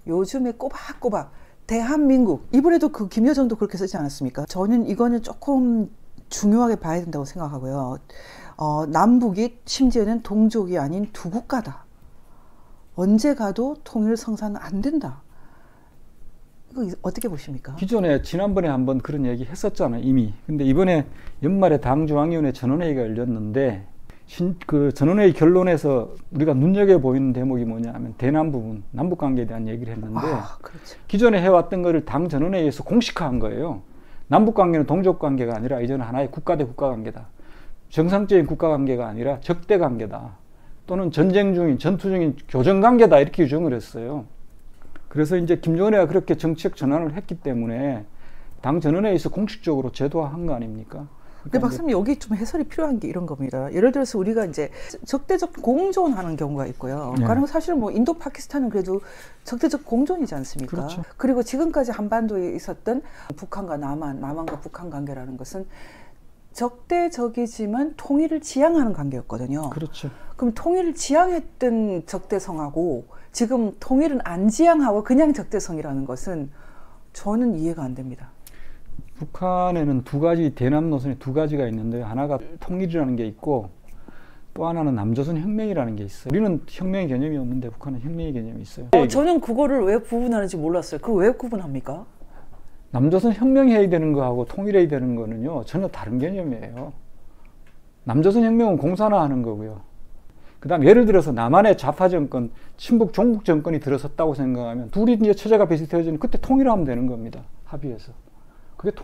요즘에 꼬박꼬박 대한민국, 이번에도 그 김여정도 그렇게 쓰지 않았습니까? 저는 이거는 조금 중요하게 봐야 된다고 생각하고요. 남북이 심지어는 동족이 아닌 두 국가다. 언제 가도 통일 성사는 안 된다. 이거 어떻게 보십니까? 기존에 지난번에 한번 그런 얘기 했었잖아요, 이미. 근데 이번에 연말에 당중앙위원회 전원회의가 열렸는데 그 전원회의 결론에서 우리가 눈여겨보이는 대목이 뭐냐 하면 대남 부분, 남북관계에 대한 얘기를 했는데 그렇죠. 기존에 해왔던 거를 당 전원회의에서 공식화한 거예요. 남북관계는 동족관계가 아니라 이제는 하나의 국가 대 국가관계다. 정상적인 국가관계가 아니라 적대관계다. 또는 전쟁 중인, 전투 중인 교전관계다. 이렇게 규정을 했어요. 그래서 이제 김정은이가 그렇게 정책 전환을 했기 때문에 당 전원회의에서 공식적으로 제도화한 거 아닙니까? 근데 박사님 여기 좀 해설이 필요한 게 이런 겁니다. 예를 들어서 우리가 이제 적대적 공존하는 경우가 있고요. 네. 그러면 사실 뭐 인도 파키스탄은 그래도 적대적 공존이지 않습니까? 그렇죠. 그리고 지금까지 한반도에 있었던 북한과 남한과 북한 관계라는 것은 적대적이지만 통일을 지향하는 관계였거든요. 그렇죠. 그럼 통일을 지향했던 적대성하고 지금 통일은 안 지향하고 그냥 적대성이라는 것은 저는 이해가 안 됩니다. 북한에는 두 가지, 대남 노선이 두 가지가 있는데 하나가 통일이라는 게 있고 또 하나는 남조선 혁명이라는 게 있어요. 우리는 혁명의 개념이 없는데 북한은 혁명의 개념이 있어요. 저는 그거를 왜 구분하는지 몰랐어요. 그거 왜 구분합니까? 남조선 혁명해야 되는 거하고 통일해야 되는 거는요 전혀 다른 개념이에요. 남조선 혁명은 공산화하는 거고요. 그 다음 예를 들어서 남한의 좌파 정권, 친북 종북 정권이 들어섰다고 생각하면 둘이 이제 처제가 비슷해지면 그때 통일하면 되는 겁니다. 합의해서.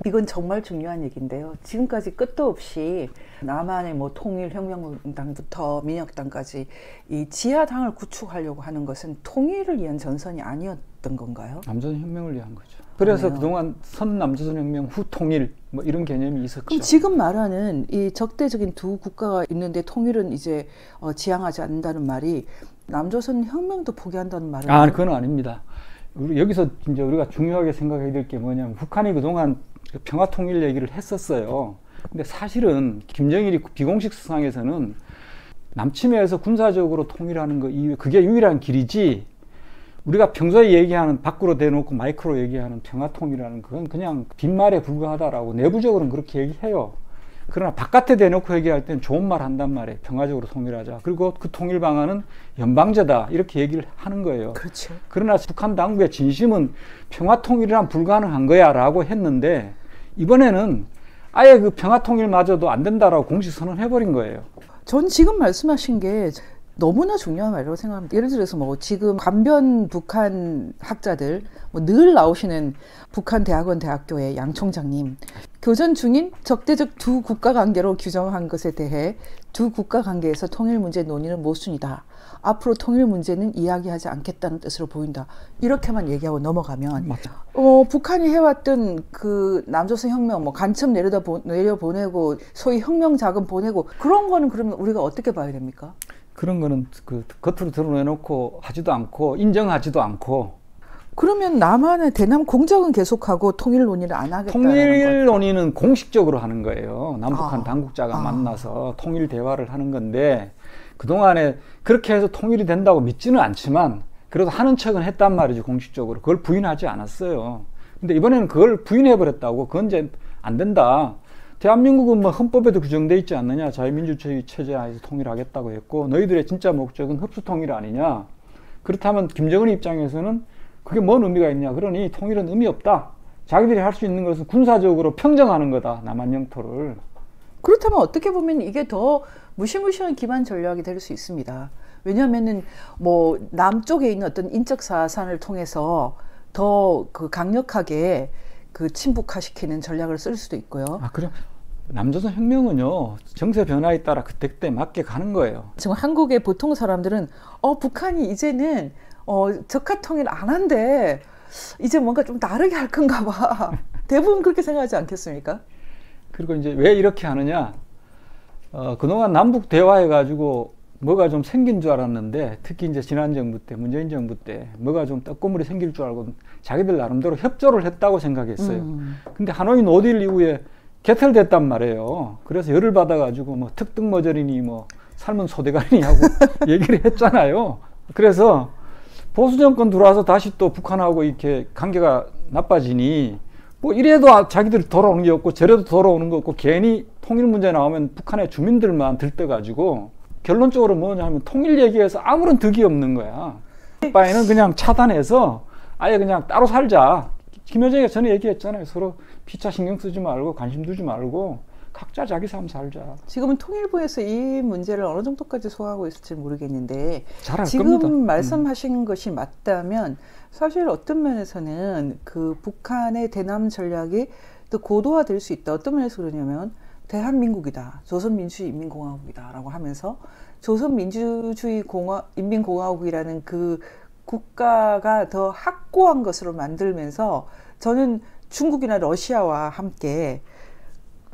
이건 정말 중요한 얘기인데요. 지금까지 끝도 없이 남한의 뭐 통일혁명당부터 민혁당까지 이 지하당을 구축하려고 하는 것은 통일을 위한 전선이 아니었던 건가요? 남조선 혁명을 위한 거죠. 그래서 그동안 선 남조선 혁명 후 통일 뭐 이런 개념이 있었죠. 그럼 지금 말하는 이 적대적인 두 국가가 있는데 통일은 이제 지향하지 않는다는 말이 남조선 혁명도 포기한다는 말은? 그건 아닙니다. 여기서 이제 우리가 중요하게 생각해야 될 게 뭐냐면 북한이 그동안 평화 통일 얘기를 했었어요. 근데 사실은 김정일이 비공식 수상에서는 남침해에서 군사적으로 통일하는 거 그게 유일한 길이지 우리가 평소에 얘기하는 밖으로 대놓고 마이크로 얘기하는 평화 통일이라는 그건 그냥 빈말에 불과하다라고 내부적으로는 그렇게 얘기해요. 그러나 바깥에 대놓고 얘기할 땐 좋은 말 한단 말이에요. 평화적으로 통일하자. 그리고 그 통일 방안은 연방제다. 이렇게 얘기를 하는 거예요. 그렇죠. 그러나 북한 당국의 진심은 평화 통일이란 불가능한 거야 라고 했는데 이번에는 아예 그 평화 통일마저도 안 된다라고 공식 선언해버린 거예요. 전 지금 말씀하신 게 너무나 중요한 말이라고 생각합니다. 예를 들어서 뭐 지금 관변 북한 학자들 뭐 늘 나오시는 북한 대학원 대학교의 양 총장님, 교전 중인 적대적 두 국가 관계로 규정한 것에 대해 두 국가 관계에서 통일 문제 논의는 모순이다. 앞으로 통일 문제는 이야기하지 않겠다는 뜻으로 보인다. 이렇게만 얘기하고 넘어가면 북한이 해왔던 그 남조선 혁명 뭐 간첩 내려보내고 소위 혁명 자금 보내고 그런 거는 그러면 우리가 어떻게 봐야 됩니까? 그런 거는 그 겉으로 드러내놓고 하지도 않고 인정하지도 않고. 그러면 남한의 대남 공작은 계속하고 통일 논의를 안 하겠다는 통일 논의는 공식적으로 하는 거예요. 남북한 당국자가 만나서 통일 대화를 하는 건데 그동안에 그렇게 해서 통일이 된다고 믿지는 않지만 그래도 하는 척은 했단 말이죠. 공식적으로. 그걸 부인하지 않았어요. 근데 이번에는 그걸 부인해버렸다고. 그건 이제 안 된다. 대한민국은 뭐 헌법에도 규정돼 있지 않느냐. 자유민주주의 체제하에서 통일하겠다고 했고 너희들의 진짜 목적은 흡수 통일 아니냐. 그렇다면 김정은 입장에서는 그게 뭔 의미가 있냐. 그러니 통일은 의미 없다. 자기들이 할 수 있는 것은 군사적으로 평정하는 거다. 남한 영토를. 그렇다면 어떻게 보면 이게 더 무시무시한 기반 전략이 될 수 있습니다. 왜냐하면은 뭐 남쪽에 있는 어떤 인적 사산을 통해서 더 그 강력하게 그 친북화시키는 전략을 쓸 수도 있고요. 그래? 남조선 혁명은요 정세 변화에 따라 그때 맞게 가는 거예요. 지금 한국의 보통 사람들은 북한이 이제는 적화 통일 안 한대. 이제 뭔가 좀 다르게 할 건가 봐. 대부분 그렇게 생각하지 않겠습니까? 그리고 이제 왜 이렇게 하느냐. 그동안 남북 대화해가지고 뭐가 좀 생긴 줄 알았는데 특히 이제 지난 정부 때 문재인 정부 때 뭐가 좀 떡고물이 생길 줄 알고 자기들 나름대로 협조를 했다고 생각했어요. 근데 하노이 노딜 이후에 개털됐단 말이에요. 그래서 열을 받아가지고 뭐 특등머저리니 뭐 삶은 소대가리니 하고 얘기를 했잖아요. 그래서 보수 정권 들어와서 다시 또 북한하고 이렇게 관계가 나빠지니 뭐 이래도 자기들이 돌아오는 게 없고 저래도 돌아오는 거 없고 괜히 통일 문제 나오면 북한의 주민들만 들떠가지고 결론적으로 뭐냐면 통일 얘기해서 아무런 득이 없는 거야. 바에는 그냥 차단해서 아예 그냥 따로 살자. 김여정이가 전에 얘기했잖아요. 서로 피차 신경 쓰지 말고 관심 두지 말고 각자 자기 삶 살자. 지금은 통일부에서 이 문제를 어느 정도까지 소화하고 있을지 모르겠는데 잘할 지금 겁니다. 말씀하신 것이 맞다면 사실 어떤 면에서는 그 북한의 대남 전략이 또 고도화될 수 있다. 어떤 면에서 그러냐면 대한민국이다. 조선민주주의인민공화국이다라고 하면서 조선민주주의인민공화국이라는 그 국가가 더 확고한 것으로 만들면서 저는 중국이나 러시아와 함께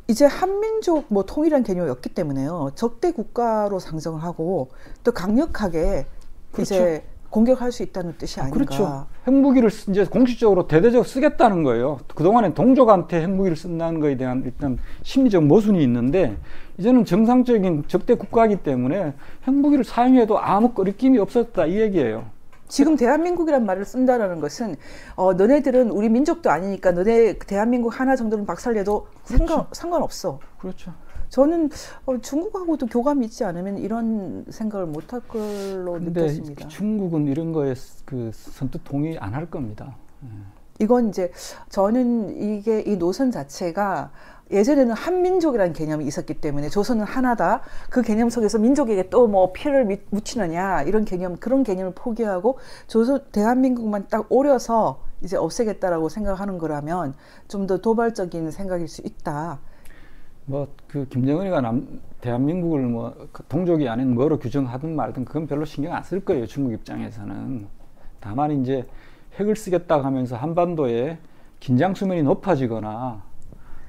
이제 한민족 뭐 통일한 개념이었기 때문에요. 적대 국가로 상정을 하고 또 강력하게 그렇죠. 이제 공격할 수 있다는 뜻이 아닌가. 그렇죠. 핵무기를 이제 공식적으로 대대적으로 쓰겠다는 거예요. 그동안엔 동족한테 핵무기를 쓴다는 거에 대한 일단 심리적 모순이 있는데 이제는 정상적인 적대 국가이기 때문에 핵무기를 사용해도 아무 거리낌이 없었다 이 얘기예요. 지금 대한민국이란 말을 쓴다는 것은 너네들은 우리 민족도 아니니까 너네 대한민국 하나 정도는 박살내도 그렇죠. 상관없어. 그렇죠. 저는 중국하고도 교감이 있지 않으면 이런 생각을 못할 걸로 느꼈습니다. 중국은 이런 거에 그 선뜻 동의 안 할 겁니다. 이건 이제 저는 이게 이 노선 자체가 예전에는 한민족이라는 개념이 있었기 때문에 조선은 하나다. 그 개념 속에서 민족에게 또 뭐 피를 묻히느냐 이런 개념 그런 개념을 포기하고 대한민국만 딱 오려서 이제 없애겠다라고 생각하는 거라면 좀 더 도발적인 생각일 수 있다. 뭐 그 김정은이가 대한민국을 뭐 동족이 아닌 뭐로 규정하든 말든 그건 별로 신경 안 쓸 거예요. 중국 입장에서는. 다만 이제 핵을 쓰겠다고 하면서 한반도에 긴장 수면이 높아지거나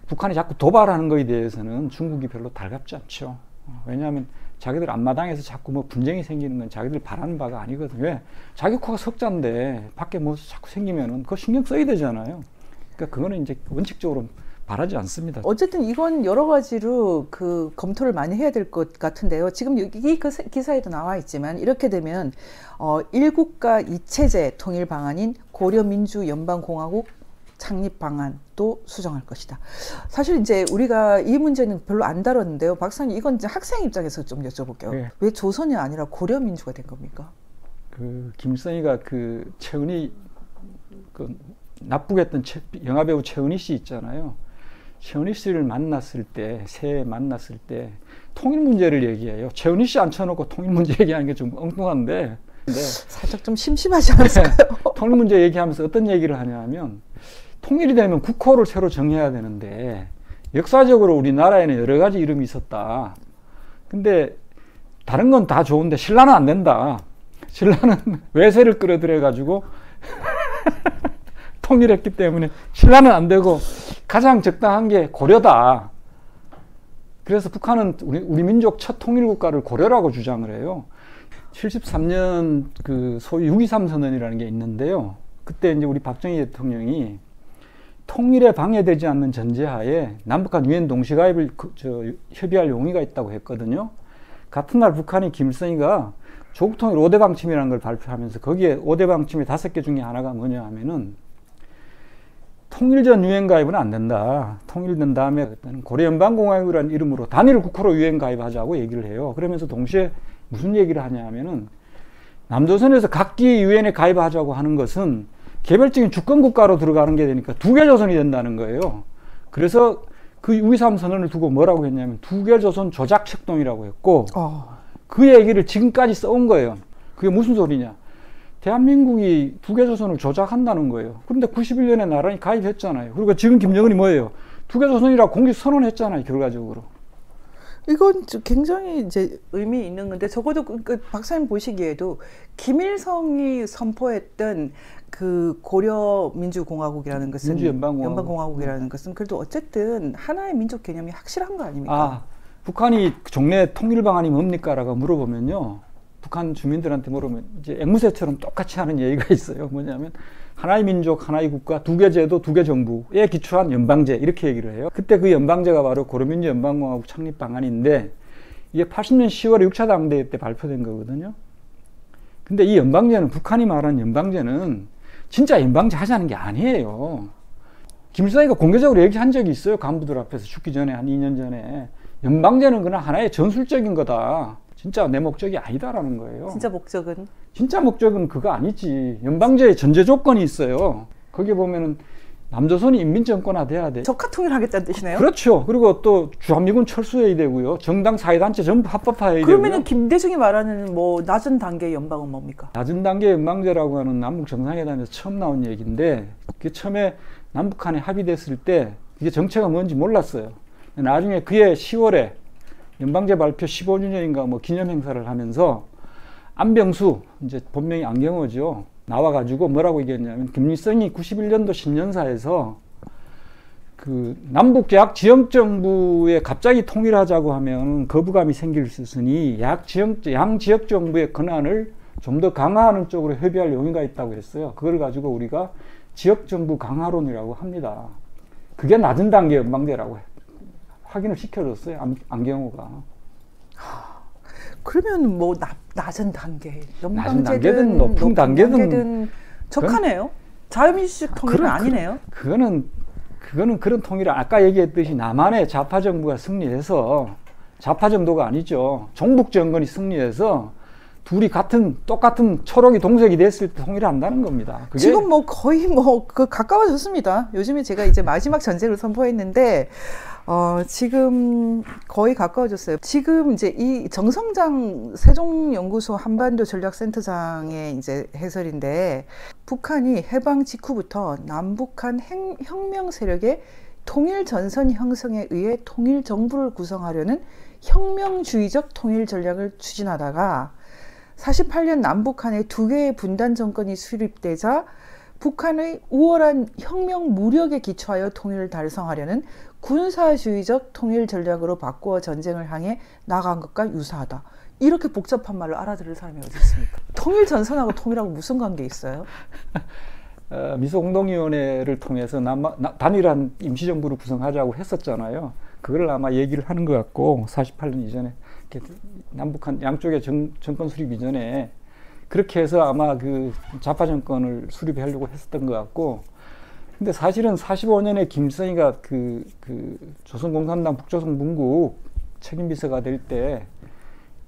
북한이 자꾸 도발하는 거에 대해서는 중국이 별로 달갑지 않죠. 왜냐하면 자기들 앞마당에서 자꾸 뭐 분쟁이 생기는 건 자기들 바라는 바가 아니거든요. 왜? 자기 코가 석자인데 밖에 뭐 자꾸 생기면은 그거 신경 써야 되잖아요. 그러니까 그거는 이제 원칙적으로 바라지 않습니다. 어쨌든 이건 여러 가지로 그 검토를 많이 해야 될 것 같은데요. 지금 이 기사에도 나와 있지만 이렇게 되면 1국가 2체제 통일 방안인 고려민주연방공화국 창립 방안도 수정할 것이다. 사실 이제 우리가 이 문제는 별로 안 다뤘는데요. 박사님 이건 이제 학생 입장에서 좀 여쭤볼게요. 네. 왜 조선이 아니라 고려민주가 된 겁니까? 그 김선희가 그 최은희 그 납북했던 영화배우 최은희 씨 있잖아요. 최은희 씨를 만났을 때 새해 만났을 때 통일 문제를 얘기해요. 최은희 씨 앉혀놓고 통일 문제 얘기하는 게 좀 엉뚱한데 살짝 좀 심심하지 않았을까요? 통일 문제 얘기하면서 어떤 얘기를 하냐면 통일이 되면 국호를 새로 정해야 되는데 역사적으로 우리나라에는 여러 가지 이름이 있었다. 근데 다른 건 다 좋은데 신라는 안 된다. 신라는 외세를 끌어들여 가지고 통일했기 때문에 신라는 안 되고 가장 적당한 게 고려다. 그래서 북한은 우리 민족 첫 통일 국가를 고려라고 주장을 해요. 73년 그 소위 6.23 선언이라는 게 있는데요. 그때 이제 우리 박정희 대통령이 통일에 방해되지 않는 전제하에 남북한 유엔 동시가입을 협의할 용의가 있다고 했거든요. 같은 날 북한이 김일성이가 조국통일 5대 방침이라는 걸 발표하면서 거기에 5대 방침의 5개 중에 하나가 뭐냐 하면은 통일 전 유엔 가입은 안 된다. 통일된 다음에 고려연방공화국이라는 이름으로 단일 국호로 유엔 가입하자고 얘기를 해요. 그러면서 동시에 무슨 얘기를 하냐 하면은 남조선에서 각기 유엔에 가입하자고 하는 것은 개별적인 주권국가로 들어가는 게 되니까 두 개 조선이 된다는 거예요. 그래서 그 6.23 선언을 두고 뭐라고 했냐면 두 개 조선 조작 책동이라고 했고 그 얘기를 지금까지 써온 거예요. 그게 무슨 소리냐. 대한민국이 두 개 조선을 조작한다는 거예요. 그런데 91년에 나란히 가입했잖아요. 그리고 지금 김정은이 뭐예요? 두 개 조선이라고 공식 선언했잖아요. 결과적으로. 이건 굉장히 이제 의미 있는 건데 적어도 그 박사님 보시기에도 김일성이 선포했던 그 고려민주공화국이라는 것은 연방공화국이라는 것은 그래도 어쨌든 하나의 민족 개념이 확실한 거 아닙니까? 북한이 종래 통일 방안이 뭡니까? 라고 물어보면요. 북한 주민들한테 물어보면 이제 앵무새처럼 똑같이 하는 얘기가 있어요. 뭐냐면 하나의 민족, 하나의 국가, 두 개 제도, 두 개 정부에 기초한 연방제 이렇게 얘기를 해요. 그때 그 연방제가 바로 고려민주 연방공화국 창립 방안인데 이게 80년 10월에 6차 당대회 때 발표된 거거든요. 근데 이 연방제는, 북한이 말하는 연방제는 진짜 연방제 하자는 게 아니에요. 김일성이가 공개적으로 얘기한 적이 있어요. 간부들 앞에서 죽기 전에 한 2년 전에. 연방제는 그냥 하나의 전술적인 거다. 진짜 내 목적이 아니다라는 거예요. 진짜 목적은? 진짜 목적은 그거 아니지. 연방제의 전제 조건이 있어요. 거기에 보면은 남조선이 인민정권화 돼야 돼. 적화 통일하겠다는 뜻이네요. 그렇죠. 그리고 또 주한미군 철수해야 되고요. 정당 사회단체 전부 합법화해야 되고요. 그러면은 김대중이 말하는 뭐 낮은 단계의 연방은 뭡니까? 낮은 단계 연방제라고 하는 남북 정상회담에서 처음 나온 얘기인데, 그게 처음에 남북한에 합의됐을 때 그게 정체가 뭔지 몰랐어요. 나중에 그해 10월에 연방제 발표 15주년인가 뭐 기념 행사를 하면서 안병수, 이제 본명이 안경호죠, 나와가지고 뭐라고 얘기했냐면, 김일성이 91년도 신년사에서 그 남북계약 지역정부에 갑자기 통일하자고 하면 거부감이 생길 수 있으니 양 지역 정부의 권한을 좀 더 강화하는 쪽으로 협의할 용의가 있다고 했어요. 그걸 가지고 우리가 지역정부 강화론이라고 합니다. 그게 낮은 단계 연방제라고 확인을 시켜줬어요, 안경호가. 그러면 뭐 낮은 단계, 낮은 단계든 높은 단계든 적하네요. 자유민주주의 통일은 아니네요. 그거는 그런 통일을 아까 얘기했듯이 남한의 좌파 정부가 승리해서, 좌파 정도가 아니죠, 종북 정권이 승리해서 둘이 똑같은 초록이 동색이 됐을 때 통일을 한다는 겁니다. 그게 지금 뭐 거의 가까워졌습니다. 요즘에 제가 이제 마지막 전쟁을 선포했는데, 지금 거의 가까워졌어요. 지금 이제 이 정성장 세종연구소 한반도 전략센터장의 이제 해설인데, 북한이 해방 직후부터 남북한 혁명 세력의 통일 전선 형성에 의해 통일 정부를 구성하려는 혁명주의적 통일 전략을 추진하다가 48년 남북한의 두 개의 분단 정권이 수립되자 북한의 우월한 혁명 무력에 기초하여 통일을 달성하려는 군사주의적 통일 전략으로 바꾸어 전쟁을 향해 나아간 것과 유사하다. 이렇게 복잡한 말을 알아들을 사람이 어디 있습니까? 통일 전선하고 통일하고 무슨 관계 있어요? 미소공동위원회를 통해서 단일한 임시정부를 구성하자고 했었잖아요. 그걸 아마 얘기를 하는 것 같고, 48년 이전에 남북한 양쪽의 정권 수립 이전에 그렇게 해서 아마 그 좌파 정권을 수립하려고 했었던 것 같고, 근데 사실은 45년에 김일성이가 그 조선공산당 북조선 문국 책임비서가 될 때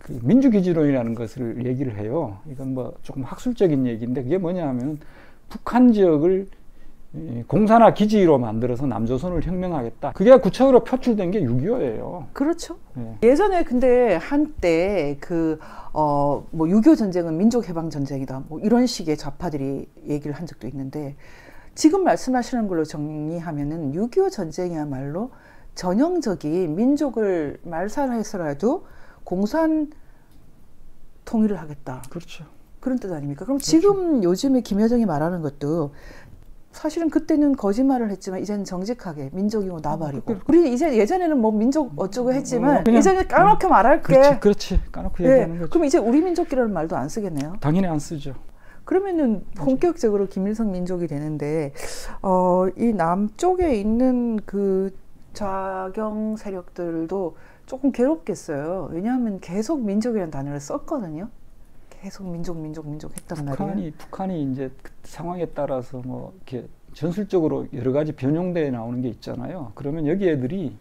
그 민주기지론이라는 것을 얘기를 해요. 이건 뭐 조금 학술적인 얘기인데, 그게 뭐냐 하면 북한 지역을 공사나 기지로 만들어서 남조선을 혁명하겠다. 그게 구체적으로 표출된 게 6.25예요. 그렇죠. 네. 예전에 근데 한때 뭐 6.25 전쟁은 민족해방 전쟁이다, 뭐 이런 식의 좌파들이 얘기를 한 적도 있는데, 지금 말씀하시는 걸로 정리하면은 6.25 전쟁이야말로 전형적인 민족을 말살해서라도 공산 통일을 하겠다. 그렇죠. 그런 뜻 아닙니까? 그럼 그렇죠. 지금 요즘에 김여정이 말하는 것도 사실은 그때는 거짓말을 했지만 이제는 정직하게 민족이고 나발이고, 우리 이제 예전에는 뭐 민족 어쩌고 했지만 이제는 까놓게 말할게. 그렇지. 까놓고 얘기하는 거죠. 그럼 이제 우리 민족이라는 말도 안 쓰겠네요. 당연히 안 쓰죠. 그러면은 본격적으로 김일성 민족이 되는데, 이 남쪽에 있는 그 좌경 세력들도 조금 괴롭겠어요. 왜냐하면 계속 민족이라는 단어를 썼거든요. 계속 민족 했단 말이에요. 북한이 이제 그 상황에 따라서 뭐 이렇게 전술적으로 여러 가지 변형되어 나오는 게 있잖아요. 그러면 여기 애들이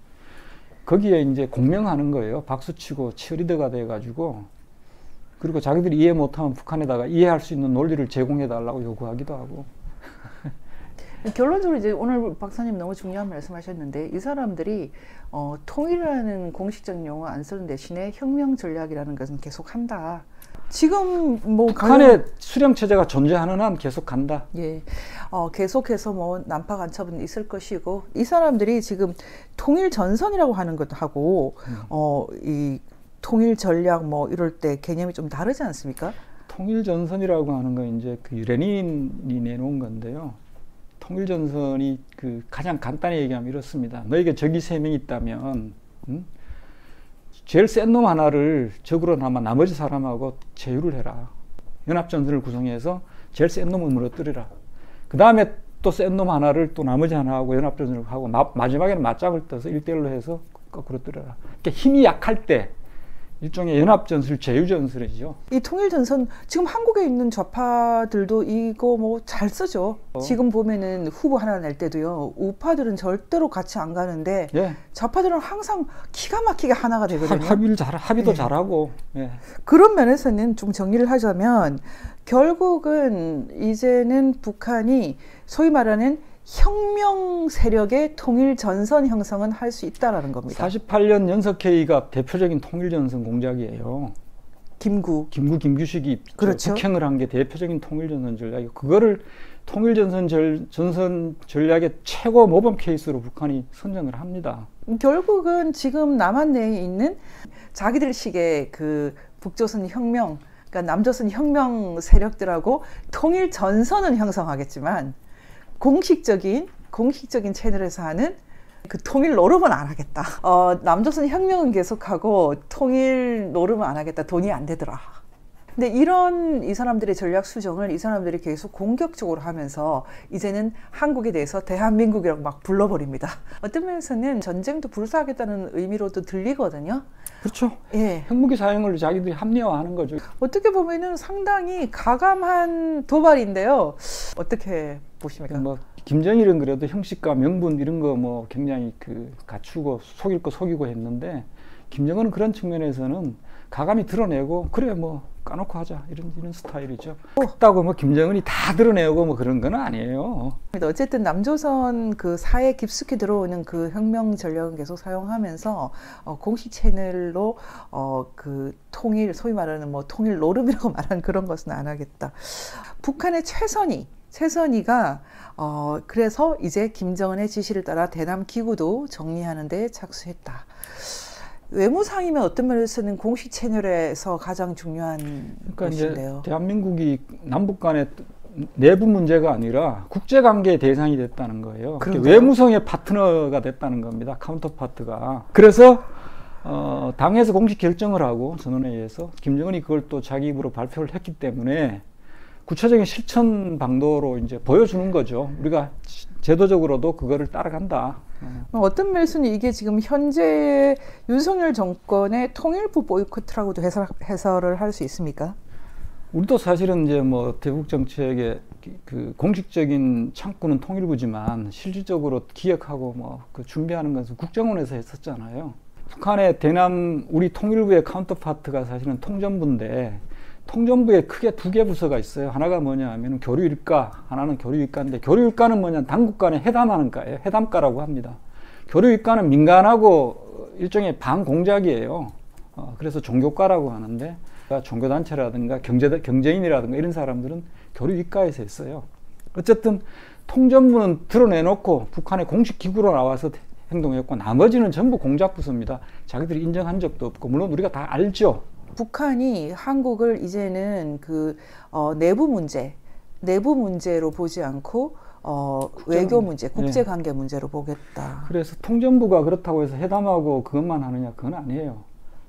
거기에 이제 공명하는 거예요. 박수치고 치어리더가 돼가지고, 그리고 자기들이 이해 못하면 북한에다가 이해할 수 있는 논리를 제공해 달라고 요구하기도 하고. 결론적으로 이제 오늘 박사님 너무 중요한 말씀하셨는데, 이 사람들이 통일이라는 공식적 용어 안 쓰는 대신에 혁명 전략이라는 것은 계속 한다. 지금 뭐 북한의 수령 체제가 존재하는 한 계속 간다. 예, 계속해서 뭐 난파 간첩은 있을 것이고, 이 사람들이 지금 통일 전선이라고 하는 것하고 이 통일 전략 뭐 이럴 때 개념이 좀 다르지 않습니까? 통일 전선이라고 하는 건 이제 그 레닌이 내놓은 건데요. 통일 전선이 그 가장 간단히 얘기하면 이렇습니다. 너에게 적이 3명 있다면, 제일 센 놈 하나를 적으로 남아 나머지 사람하고 제휴를 해라. 연합전선을 구성해서 제일 센 놈을 무너뜨리라. 그 다음에 또 센 놈 하나를 또 나머지 하나하고 연합전선을 하고 마지막에는 맞짱을 떠서 1대1로 해서 거꾸로 뜨려라. 그러니까 힘이 약할 때 일종의 연합전술, 제휴전술이죠. 이 통일전선 지금 한국에 있는 좌파들도 이거 뭐 잘 쓰죠. 지금 보면은 후보 하나 낼 때도요. 우파들은 절대로 같이 안 가는데 예. 좌파들은 항상 기가 막히게 하나가 되거든요. 합의도 예. 잘하고. 예. 그런 면에서는 좀 정리를 하자면 결국은 이제는 북한이 소위 말하는 혁명 세력의 통일 전선 형성은 할 수 있다라는 겁니다. 48년 연석회의가 대표적인 통일 전선 공작이에요. 김규식이 그렇죠. 북행을 한 게 대표적인 통일 전선 전략이고 그거를 통일 전선 전략의 최고 모범 케이스로 북한이 선정을 합니다. 결국은 지금 남한 내에 있는 자기들식의 그 북조선 혁명, 그러니까 남조선 혁명 세력들하고 통일 전선은 형성하겠지만 공식적인 채널에서 하는 그 통일 노름은 안 하겠다. 남조선 혁명은 계속하고 통일 노름은 안 하겠다. 돈이 안 되더라. 근데 이런 이 사람들의 전략 수정을 이 사람들이 계속 공격적으로 하면서 이제는 한국에 대해서 대한민국이라고 막 불러버립니다. 어떤 면에서는 전쟁도 불사하겠다는 의미로도 들리거든요. 그렇죠. 예. 핵무기 사용을 자기들이 합리화하는 거죠. 어떻게 보면은 상당히 가감한 도발인데요. 어떻게 보십니까? 뭐 김정일은 그래도 형식과 명분 이런 거 뭐 굉장히 그 갖추고 속일 거 속이고 했는데 김정은은 그런 측면에서는 가감히 드러내고 그래 뭐 까놓고 하자 이런 스타일이죠. 그렇다고 뭐 김정은이 다 드러내고 뭐 그런 건 아니에요. 어쨌든 남조선 그 사회에 깊숙이 들어오는 그 혁명 전략은 계속 사용하면서 공식 채널로 그 통일 소위 말하는 뭐 통일 노름이라고 말하는 그런 것은 안 하겠다. 북한의 최선희가 그래서 이제 김정은의 지시를 따라 대남 기구도 정리하는 데 착수했다. 외무상이면 어떤 면에서는 공식 채널에서 가장 중요한 것인데요. 이제 대한민국이 남북 간의 내부 문제가 아니라 국제관계의 대상이 됐다는 거예요. 외무성의 파트너가 됐다는 겁니다. 카운터파트가. 그래서 당에서 공식 결정을 하고 전원회의에서 김정은이 그걸 또 자기 입으로 발표를 했기 때문에 구체적인 실천 방도로 이제 보여주는 거죠. 우리가 제도적으로도 그거를 따라간다. 어떤 면에서는 이게 지금 현재 윤석열 정권의 통일부 보이콧이라고도 해설을 할 수 있습니까? 우리도 사실은 이제 뭐 대북 정책의 그 공식적인 창구는 통일부지만 실질적으로 기획하고 뭐 그 준비하는 것은 국정원에서 했었잖아요. 북한의 대남 우리 통일부의 카운터파트가 사실은 통전부인데 통전부에 크게 두 개 부서가 있어요. 하나가 뭐냐 하면 교류일가, 하나는 교류일가인데 교류일가는 뭐냐 당국 간에 회담하는 과예요. 회담가라고 합니다. 교류일가는 민간하고 일종의 반공작이에요. 그래서 종교과라고 하는데 종교단체라든가 경제인이라든가 이런 사람들은 교류일가에서 했어요. 어쨌든 통전부는 드러내놓고 북한의 공식 기구로 나와서 행동했고 나머지는 전부 공작부서입니다. 자기들이 인정한 적도 없고 물론 우리가 다 알죠. 북한이 한국을 이제는 그 내부 문제로 보지 않고 외교 문제, 국제관계 문제로 보겠다. 그래서 통전부가 그렇다고 해서 회담하고 그것만 하느냐 그건 아니에요.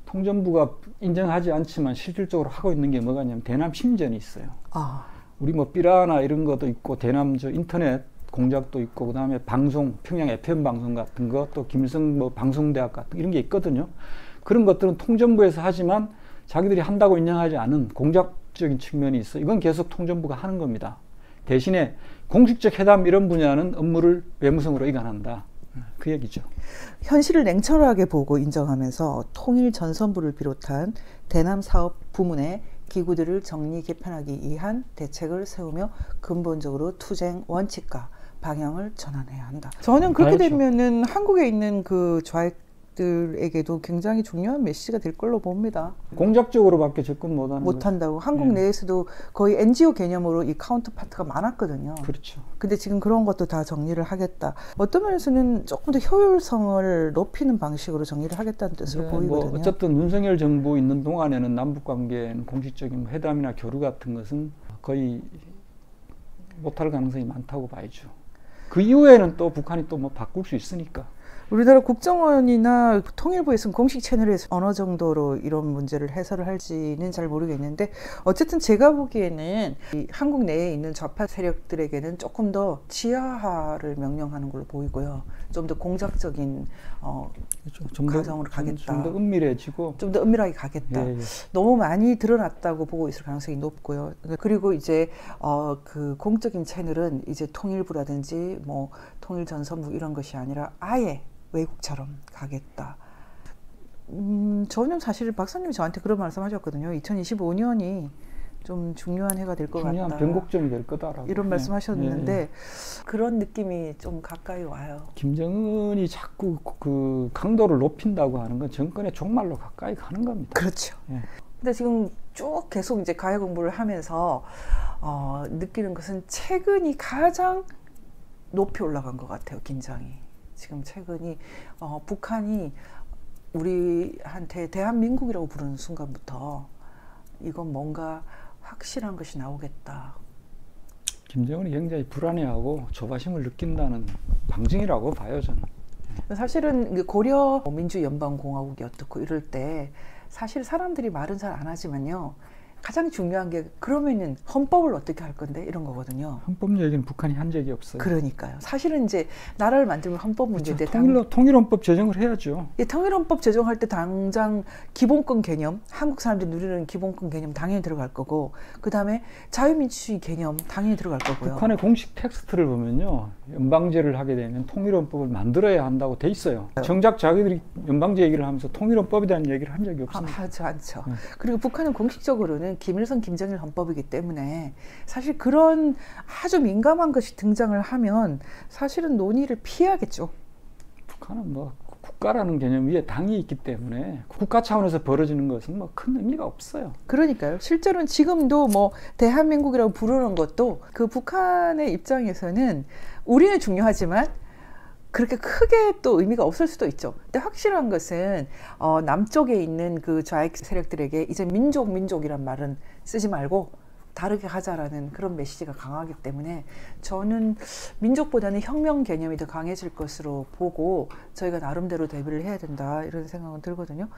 통전부가 인정하지 않지만 실질적으로 하고 있는 게 뭐가 있냐면 대남 심전이 있어요. 우리 뭐 삐라나 이런 것도 있고 대남 인터넷 공작도 있고 그다음에 방송 평양 FM 방송 같은 거 또 김일성 뭐 방송대학 같은 이런 게 있거든요. 그런 것들은 통전부에서 하지만 자기들이 한다고 인정하지 않은 공작적인 측면이 있어. 이건 계속 통전부가 하는 겁니다. 대신에 공식적 회담 이런 분야는 업무를 외무성으로 이관한다. 그 얘기죠. 현실을 냉철하게 보고 인정하면서 통일전선부를 비롯한 대남 사업 부문의 기구들을 정리 개편하기 위한 대책을 세우며 근본적으로 투쟁 원칙과 방향을 전환해야 한다. 저는 그렇게 되면은 한국에 있는 그 좌익들에게도 굉장히 중요한 메시지가 될 걸로 봅니다. 공작적으로밖에 접근 못한다고. 한국 내에서도 거의 NGO 개념으로 이 카운터파트가 많았거든요. 그렇죠. 근데 지금 그런 것도 다 정리를 하겠다. 어떤 면에서는 조금 더 효율성을 높이는 방식으로 정리를 하겠다는 뜻으로 보이거든요. 뭐 어쨌든 윤석열 정부 있는 동안에는 남북관계는 공식적인 회담이나 교류 같은 것은 거의 못할 가능성이 많다고 봐야죠. 그 이후에는 또 북한이 또 뭐 바꿀 수 있으니까. 우리나라 국정원이나 통일부에서는 공식 채널에서 어느 정도로 이런 문제를 해설을 할지는 잘 모르겠는데 어쨌든 제가 보기에는 이 한국 내에 있는 좌파 세력들에게는 조금 더 지하화를 명령하는 걸로 보이고요. 좀 더 공작적인 가정으로 가겠다. 좀 더 은밀해지고 좀 더 은밀하게 가겠다. 예, 예. 너무 많이 드러났다고 보고 있을 가능성이 높고요. 그리고 이제 그 공적인 채널은 이제 통일부라든지 뭐 통일전선부 이런 것이 아니라 아예 외국처럼 가겠다. 저는 사실 박사님이 저한테 그런 말씀하셨거든요. 2025년이 좀 중요한 해가 될 것 같다. 중요한 변곡점이 될 거다라고 이런 말씀하셨는데 예, 예. 그런 느낌이 좀 가까이 와요. 김정은이 자꾸 그 강도를 높인다고 하는 건 정권의 종말로 가까이 가는 겁니다. 그렇죠. 예. 근데 지금 쭉 계속 이제 가해 공부를 하면서 느끼는 것은 최근이 가장 높이 올라간 것 같아요. 긴장이. 지금 최근이 북한이 우리한테 대한민국이라고 부르는 순간부터 이건 뭔가 확실한 것이 나오겠다. 김정은이 굉장히 불안해하고 조바심을 느낀다는 방증이라고 봐요, 저는. 사실은 고려 민주연방공화국이 어떻고 이럴 때 사실 사람들이 말은 잘 안 하지만요. 가장 중요한 게 그러면은 헌법을 어떻게 할 건데 이런 거거든요. 헌법 얘기는 북한이 한 적이 없어요. 그러니까요. 사실은 이제 나라를 만들면 헌법 문제인데 통일헌법 제정을 해야죠. 통일헌법 제정할 때 당장 기본권 개념, 한국 사람들이 누리는 기본권 개념 당연히 들어갈 거고 그 다음에 자유민주주의 개념 당연히 들어갈 거고요. 북한의 공식 텍스트를 보면요. 연방제를 하게 되면 통일헌법을 만들어야 한다고 돼 있어요. 정작 자기들이 연방제 얘기를 하면서 통일헌법에 대한 얘기를 한 적이 없습니다. 하지 않죠. 그리고 북한은 공식적으로는 김일성, 김정일 헌법이기 때문에 사실 그런 아주 민감한 것이 등장을 하면 사실은 논의를 피하겠죠. 북한은 뭐 국가라는 개념 위에 당이 있기 때문에 국가 차원에서 벌어지는 것은 뭐 큰 의미가 없어요. 그러니까요. 실제로는 지금도 뭐 대한민국이라고 부르는 것도 그 북한의 입장에서는 우리는 중요하지만 그렇게 크게 또 의미가 없을 수도 있죠. 근데 확실한 것은 남쪽에 있는 그 좌익 세력들에게 이제 민족이란 말은 쓰지 말고 다르게 하자라는 그런 메시지가 강하기 때문에 저는 민족보다는 혁명 개념이 더 강해질 것으로 보고 저희가 나름대로 대비를 해야 된다 이런 생각은 들거든요.